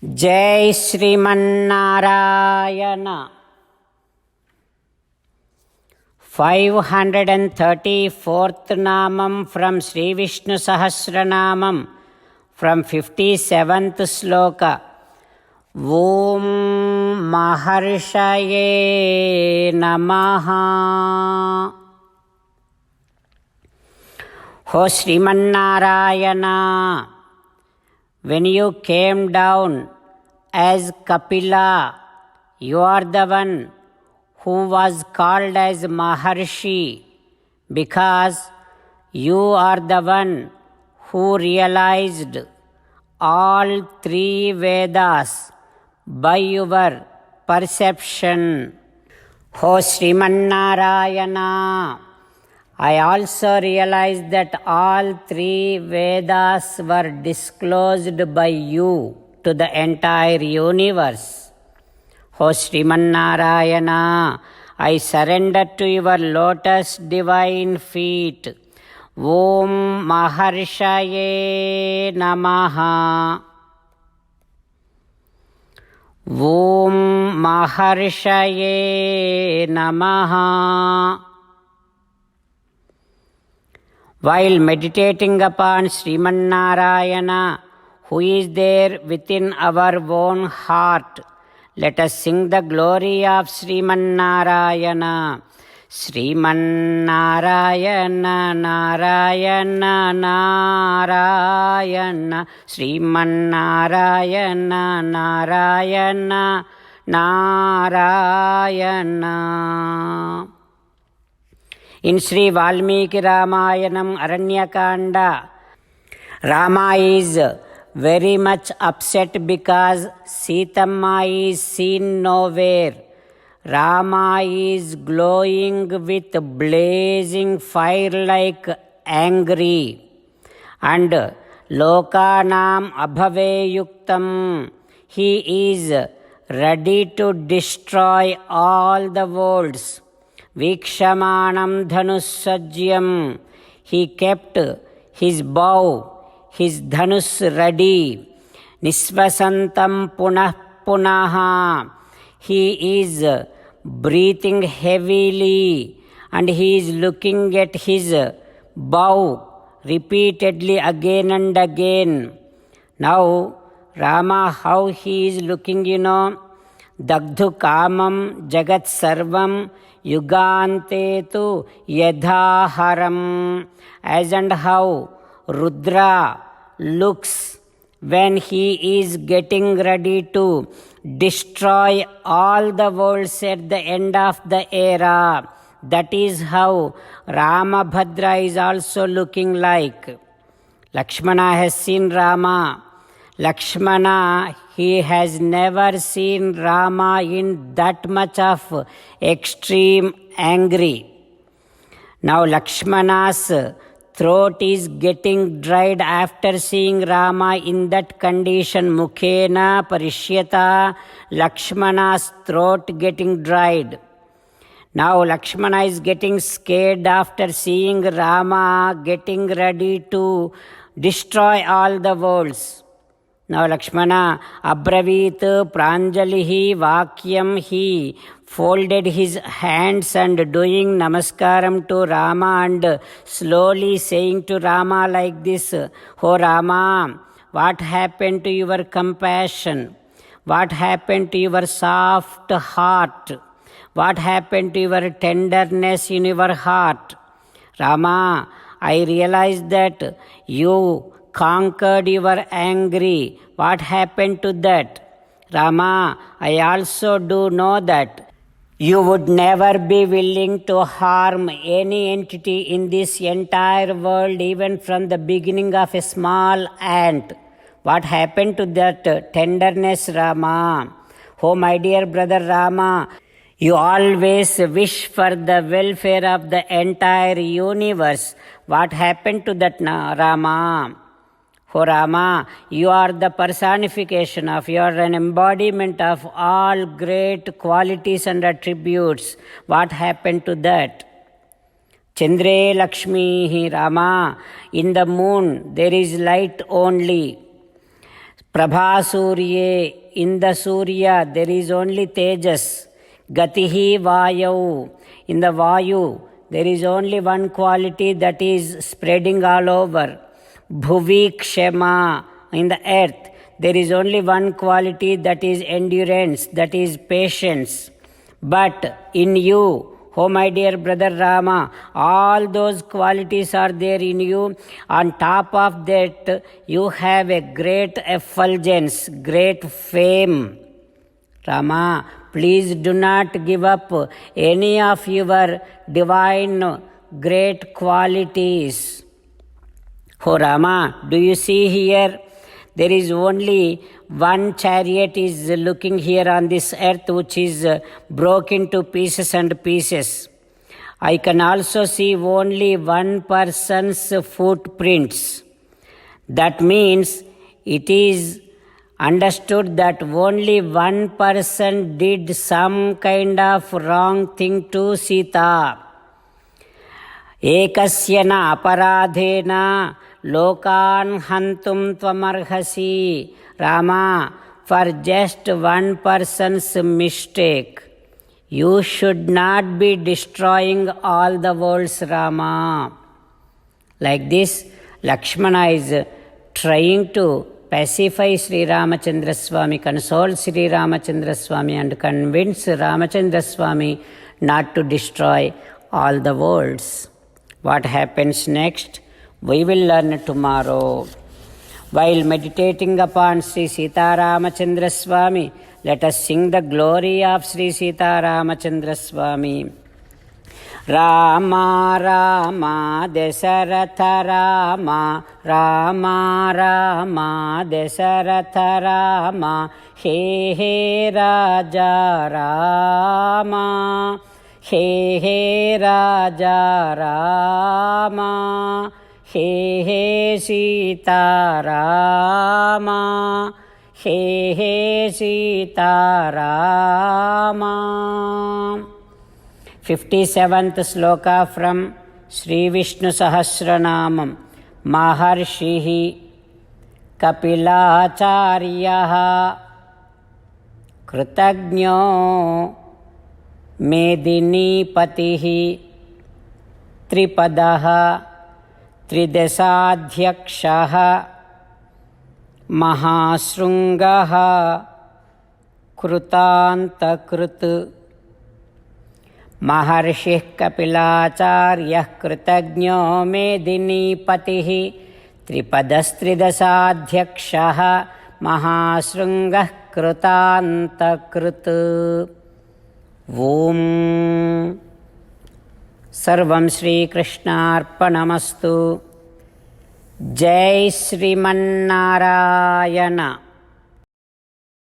Jai Sriman Narayana. 534th नामम from Sri Vishnu Sahasranamam from 57th sloka. Om Maharshaye Namaha. Ho Srimannarayana, when you came down as Kapila, you are the one who was called as Maharshi because you are the one who realized all three Vedas by your perception. O Srimannarayana, I also realized that all three Vedas were disclosed by you to the entire universe. O Srimannarayana, I surrender to your lotus divine feet. Om Maharshaye Namaha. Om Maharshaye Namaha. While meditating upon Srimannarayana, who is there within our own heart, let us sing the glory of Srimannarayana. Srimannarayana, Narayana, Narayana. Srimannarayana, Narayana, Narayana. In Sri Valmiki Ramayanam Aranyakanda, Rama is very much upset because Sitamma is seen nowhere. Rama is glowing with blazing fire like angry. And Lokanam Abhave Yuktam, he is ready to destroy all the worlds. Vikshamanam Dhanussajyam, he kept his bow, his dhanus ready. Nisvasantam punah punaha, he is breathing heavily and he is looking at his bow repeatedly again and again. Now Rama, how he is looking, Dagdhu kamam jagat sarvam yugante tu yadhaharam, as and how Rudra looks when he is getting ready to destroy all the worlds at the end of the era. That is how Ramabhadra is also looking like. Lakshmana has seen Rama. Lakshmana, he has never seen Rama in that much of extreme angry. Now Lakshmana's throat is getting dried after seeing Rama in that condition. Mukhena parishyata, Lakshmana's throat getting dried. Now Lakshmana is getting scared after seeing Rama getting ready to destroy all the worlds. Now Lakshmana abravit pranjalihi vakyam, he folded his hands and doing namaskaram to Rama and slowly saying to Rama like this, "Oh Rama, what happened to your compassion? What happened to your soft heart? What happened to your tenderness in your heart? Rama, I realized that you conquered your anger. What happened to that? Rama, I also do know that you would never be willing to harm any entity in this entire world, even from the beginning of a small ant. What happened to that tenderness, Rama? Oh, my dear brother Rama, you always wish for the welfare of the entire universe. What happened to that, Rama? Oh Rama, you are the personification of, you are an embodiment of all great qualities and attributes. What happened to that? Chandre Lakshmi Rama, in the moon there is light only. Prabhasurye, in the Surya there is only Tejas. Gatihi Vayau, in the Vayu there is only one quality that is spreading all over. Bhuvi Kshema, in the earth there is only one quality that is endurance, that is patience. But in you, oh my dear brother Rama, all those qualities are there in you. On top of that, you have a great effulgence, great fame. Rama, please do not give up any of your divine great qualities. Oh Rama, do you see here? There is only one chariot is looking here on this earth which is broken to pieces and pieces. I can also see only one person's footprints. That means it is understood that only one person did some kind of wrong thing to Sita. Ekasya na aparadhena lokan hantum tvamarhasi. Rama, for just one person's mistake, you should not be destroying all the worlds, Rama. Like this, Lakshmana is trying to pacify Sri Ramachandra Swami, console Sri Ramachandra Swami and convince Ramachandra Swami not to destroy all the worlds. What happens next? We will learn tomorrow. While meditating upon Sri Sita Ramachandra Swami, let us sing the glory of Sri Sita Ramachandra Swami. Rama Rama Dasaratha Rama, Rama Rama Dasaratha Rama, He He Raja Rama, He He Raja Rama, He He Sita Rama, He He Sita Rama. 57th sloka from Sri Vishnu Sahasranamam. Maharshihi Kapilacharyaha Krutagno Medinipatihi Tripadaha Tridesadhyakshaha Mahasrungaha Krutantakrutu. Maharshih Kapilacharyah Krutagno Medinipatihi Tripadastridhasadhyakshaha Mahasrungah Krutantakrutu. Om Sarvam Shri Krishnarpanamastu. Jai Sriman Narayana.